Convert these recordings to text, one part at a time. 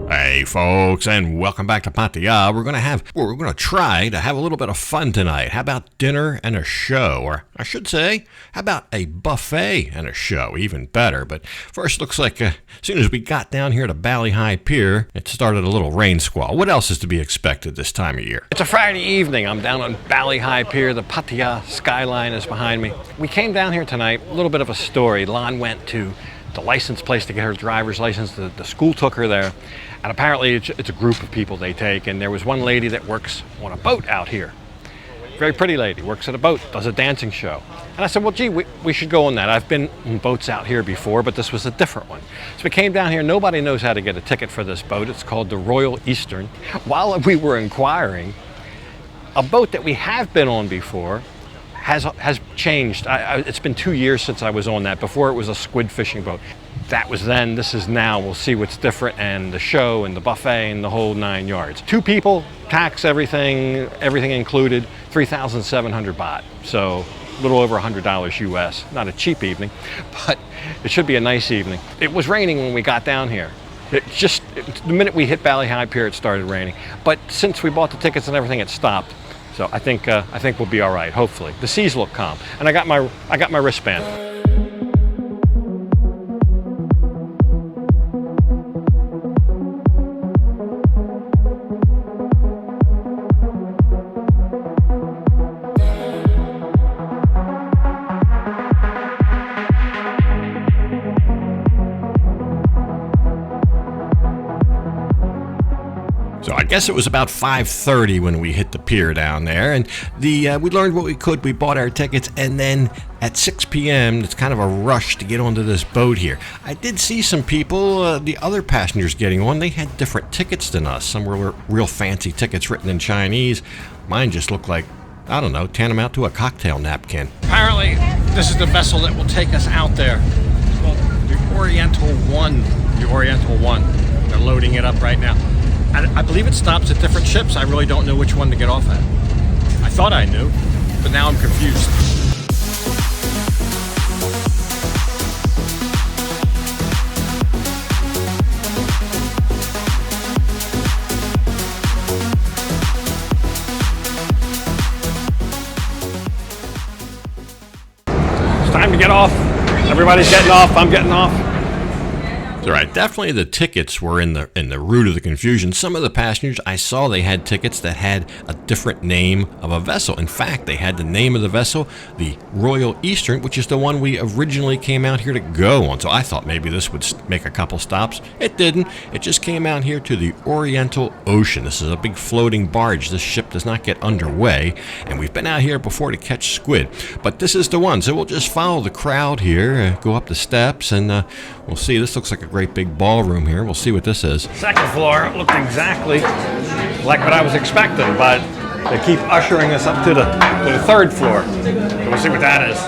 Hey folks, and welcome back to Pattaya. We're gonna try to have a little bit of fun tonight. How about dinner and a show? Or I should say, how about a buffet and a show? Even better. But first, looks like as soon as we got down here to Bali Hai Pier, it started a little rain squall. What else is to be expected this time of year? It's a Friday evening. I'm down on Bali Hai Pier. The Pattaya skyline is behind me. We came down here tonight. A little bit of a story. Lon went to the license place to get her driver's license. The school took her there. And apparently it's a group of people they take, and there was one lady that works on a boat out here. Very pretty lady, works at a boat, does a dancing show. And I said, well, gee, we should go on that. I've been on boats out here before, but this was a different one. So we came down here. Nobody knows how to get a ticket for this boat. It's called the Royal Eastern. While we were inquiring, a boat that we have been on before has changed. It's been 2 years since I was on that. Before it was a squid fishing boat. That was then, this is now. We'll see what's different, and the show and the buffet and the whole 9 yards. 2 people, tax, everything included, 3,700 baht. So a little over $100 US. Not a cheap evening, but it should be a nice evening. It was raining when we got down here. The minute we hit Bali Hai Pier, it started raining. But since we bought the tickets and everything, it stopped. So I think we'll be all right, hopefully. The seas look calm. And I got my wristband. So I guess it was about 5:30 when we hit the pier down there, and we learned what we could. We bought our tickets, and then at 6 p.m. it's kind of a rush to get onto this boat here. I did see some people, the other passengers getting on. They had different tickets than us. Some were real fancy tickets written in Chinese. Mine just looked like, I don't know, tantamount to a cocktail napkin. Apparently, this is the vessel that will take us out there. It's called the Oriental One. The Oriental One. They're loading it up right now. I believe it stops at different ships. I really don't know which one to get off at. I thought I knew, but now I'm confused. It's time to get off. Everybody's getting off. I'm getting off. All right, definitely the tickets were in the root of the confusion. Some of the passengers I saw, they had tickets that had a different name of a vessel. In fact, they had the name of the vessel, the Royal Eastern, which is the one we originally came out here to go on. So I thought maybe this would make a couple stops. It didn't. It just came out here to the Oriental Ocean. This is a big floating barge. This ship does not get underway, and we've been out here before to catch squid. But this is the one, so we'll just follow the crowd here, go up the steps, and we'll see. This looks like a great big ballroom here. We'll see what this is. Second floor looked exactly like what I was expecting, but they keep ushering us up to the third floor. So we'll see what that is.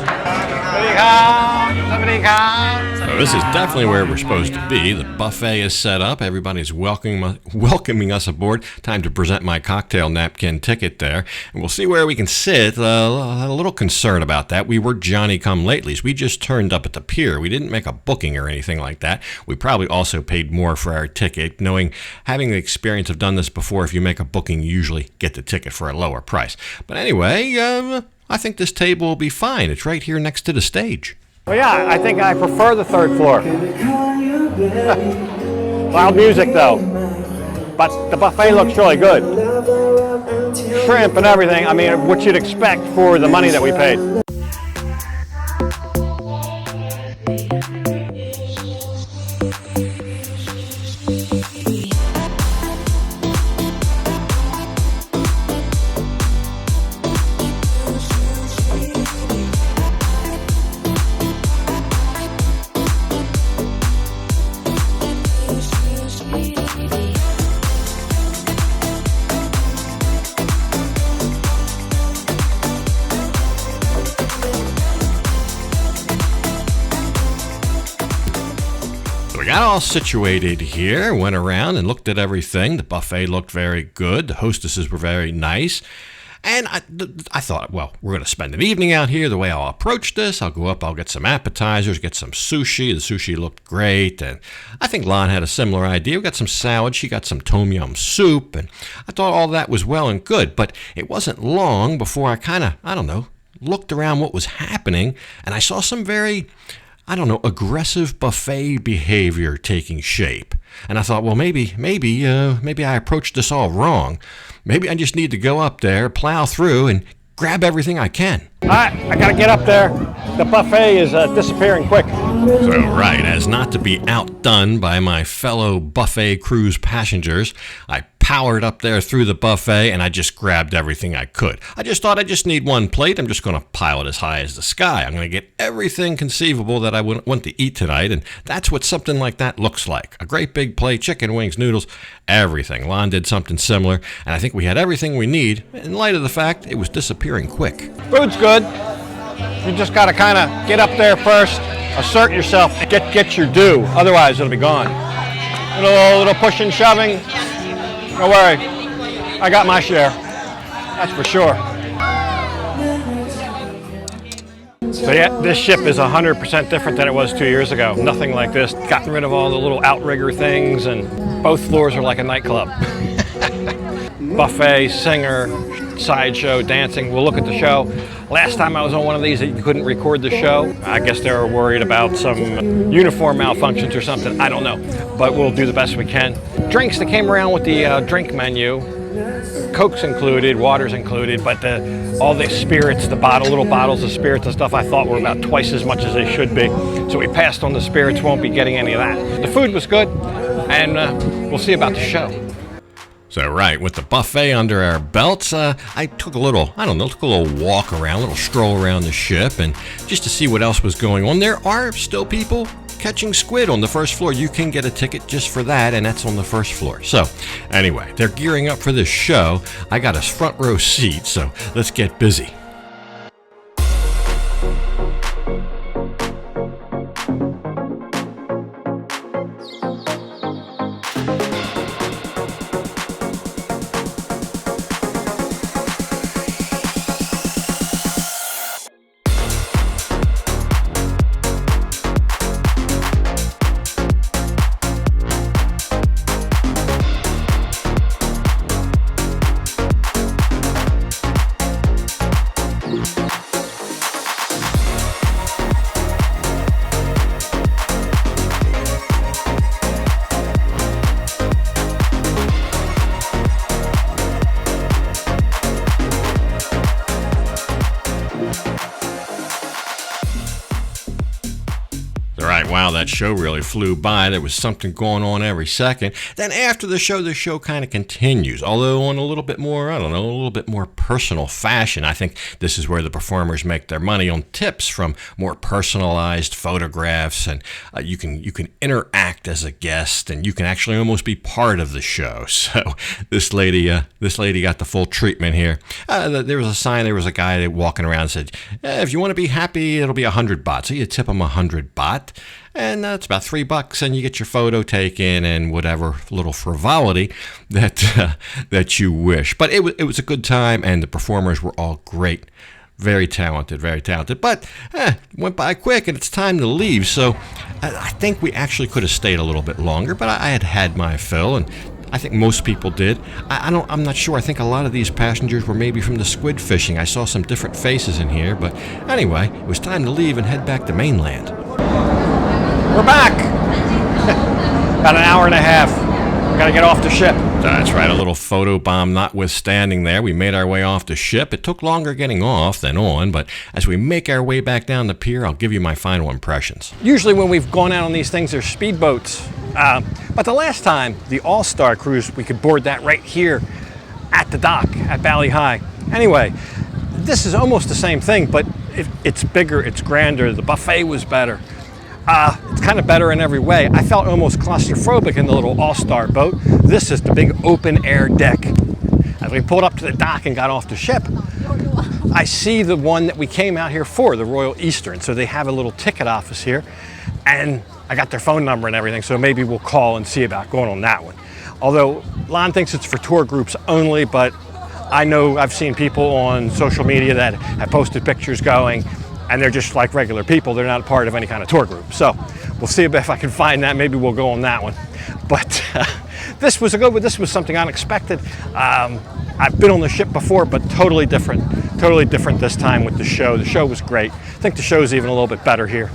So this is definitely where we're supposed to be. The buffet is set up. Everybody's welcoming us aboard. Time to present my cocktail napkin ticket there. And we'll see where we can sit. A little concerned about that. We were Johnny-come-latelys. We just turned up at the pier. We didn't make a booking or anything like that. We probably also paid more for our ticket, having the experience of done this before. If you make a booking, you usually get the ticket for a lower price. But anyway, I think this table will be fine. It's right here next to the stage. Well, yeah, I think I prefer the third floor. Loud music, though. But the buffet looks really good. Shrimp and everything. I mean, what you'd expect for the money that we paid. We got all situated here, went around and looked at everything. The buffet looked very good. The hostesses were very nice. And I thought, well, we're going to spend an evening out here. The way I'll approach this, I'll go up, I'll get some appetizers, get some sushi. The sushi looked great. And I think Lon had a similar idea. We got some salad. She got some tom yum soup. And I thought all that was well and good. But it wasn't long before I kind of, I don't know, looked around what was happening. And I saw some very, I don't know, aggressive buffet behavior taking shape. And I thought, well, maybe I approached this all wrong. Maybe I just need to go up there, plow through, and grab everything I can. All right, I gotta get up there. The buffet is disappearing quick. So, right, as not to be outdone by my fellow buffet cruise passengers, I powered up there through the buffet and I just grabbed everything I could. I just thought I just need one plate. I'm just going to pile it as high as the sky. I'm going to get everything conceivable that I want to eat tonight, and that's what something like that looks like. A great big plate, chicken wings, noodles, everything. Lon did something similar, and I think we had everything we need in light of the fact it was disappearing quick. Food's good. You just gotta kind of get up there first, assert yourself, and get your due. Otherwise, it'll be gone. A little pushing, shoving. Don't worry, I got my share. That's for sure. So yeah, this ship is 100% different than it was 2 years ago. Nothing like this. Gotten rid of all the little outrigger things, and both floors are like a nightclub. Buffet, singer, sideshow, dancing. We'll look at the show. Last time I was on one of these, you couldn't record the show. I guess they were worried about some uniform malfunctions or something. I don't know, but we'll do the best we can. Drinks that came around with the drink menu. Coke's included, water's included, but all the spirits, little bottles of spirits and stuff, I thought were about twice as much as they should be. So we passed on the spirits, won't be getting any of that. The food was good, and we'll see about the show. So, right, with the buffet under our belts, I took a little walk around, a little stroll around the ship, and just to see what else was going on. There are still people catching squid on the first floor. You can get a ticket just for that, and that's on the first floor. So, anyway, they're gearing up for this show. I got a front row seat, so let's get busy. Wow, that show really flew by. There was something going on every second. Then after the show kind of continues, although on a little bit more, a little bit more personal fashion. I think this is where the performers make their money, on tips from more personalized photographs, and you can interact as a guest, and you can actually almost be part of the show. So this lady got the full treatment here. There was a sign. There was a guy walking around and said, if you want to be happy, it'll be 100 baht. So you tip him 100 baht. And that's about $3, and you get your photo taken and whatever little frivolity that you wish. But it was a good time, and the performers were all great, very talented, very talented. But went by quick, and it's time to leave. So I think we actually could have stayed a little bit longer, but I had my fill, and I think most people did. I'm not sure. I think a lot of these passengers were maybe from the squid fishing. I saw some different faces in here, but anyway, it was time to leave and head back to mainland. We're back. About an hour and a half. We gotta get off the ship. That's right, a little photo bomb notwithstanding there. We made our way off the ship. It took longer getting off than on, but as we make our way back down the pier, I'll give you my final impressions. Usually when we've gone out on these things, there's speedboats. But the last time, the All-Star cruise, we could board that right here at the dock at Bali Hai. Anyway, this is almost the same thing, but it's bigger, it's grander. The buffet was better. It's kind of better in every way. I felt almost claustrophobic in the little All-Star boat. This is the big open air deck. As we pulled up to the dock and got off the ship, I see the one that we came out here for, the Royal Eastern. So they have a little ticket office here, and I got their phone number and everything, so maybe we'll call and see about going on that one. Although Lon thinks it's for tour groups only, but I know I've seen people on social media that have posted pictures going, and they're just like regular people. They're not a part of any kind of tour group. So we'll see if I can find that. Maybe we'll go on that one. But this was a good one. This was something unexpected. I've been on the ship before, but totally different this time with the show. The show was great. I think the show's even a little bit better here.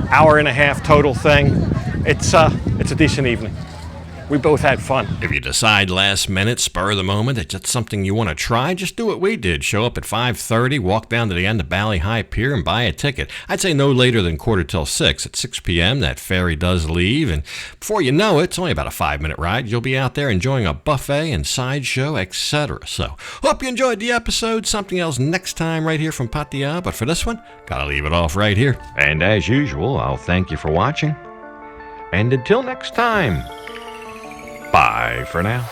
Hour and a half total thing. It's a decent evening. We both had fun. If you decide last minute, spur of the moment, that it's something you want to try, just do what we did. Show up at 5:30, walk down to the end of Bali Hai Pier and buy a ticket. I'd say no later than 5:45. At 6 p.m., that ferry does leave, and before you know it, it's only about a 5-minute ride. You'll be out there enjoying a buffet and sideshow, etc. So, hope you enjoyed the episode. Something else next time right here from Pattaya, but for this one, gotta leave it off right here. And as usual, I'll thank you for watching. And until next time, bye for now.